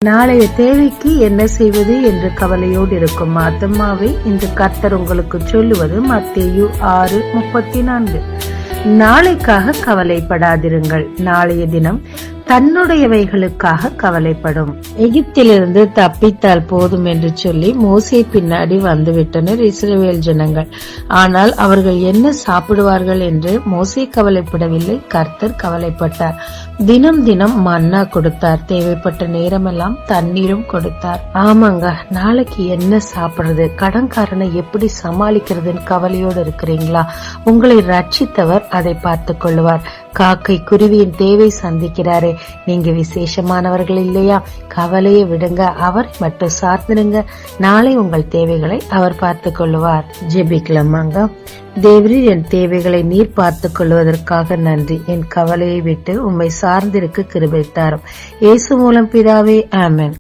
நாளைய தேவைக்கு என்ன செய்வது என்று கவலையோடு இருக்கும் ஆத்துமாவை இந்த கர்த்தர் உங்களுக்கு சொல்லுவது மத்தேயு 6:34. நாளைக்காக கவலைப்படாதிருங்கள், நாளைய தினம் தன்னுடையவைகளுக்காக கவலைப்படும். எகிப்திலிருந்து தப்பித்தால் போதும் என்று சொல்லி மோசே பின்னாடி வந்துவிட்டனர் இஸ்ரவேல் ஜனங்கள். ஆனால் அவர்கள் என்ன சாப்பிடுவார்கள் என்று மோசே கவலைப்படவில்லை, கர்த்தர் கவலைப்பட்டார். தினம் தினம் மன்னா கொடுத்தார், தேவைப்பட்ட நேரமெல்லாம் தண்ணீரும் கொடுத்தார். ஆமாங்க, நாளைக்கு என்ன சாப்பிடுறது, கடன்காரனை எப்படி சமாளிக்கிறதுன்னு கவலையோடு இருக்கிறீங்களா? உங்களை ரட்சித்தவர் அதை பார்த்துக் கொள்ளுவார். காக்கை குருவியின் தேவை சந்திக்கிறாரே, நீங்க விசேஷமானவர்கள் இல்லையா? கவலையை விடுங்க, அவர் மட்டும் சார்ந்திருங்க, நாளை உங்கள் தேவைகளை அவர் பார்த்துக் கொள்ளுவார். ஜெபிக்கலாமாங்க. தேவரீர், என் தேவைகளை நீர் பார்த்துக் கொள்வதற்காக நன்றி. என் கவலையை விட்டு உம்மை சார்ந்திருக்க கிருபை தாரும். இயேசு மூலம் பிதாவே, ஆமென்.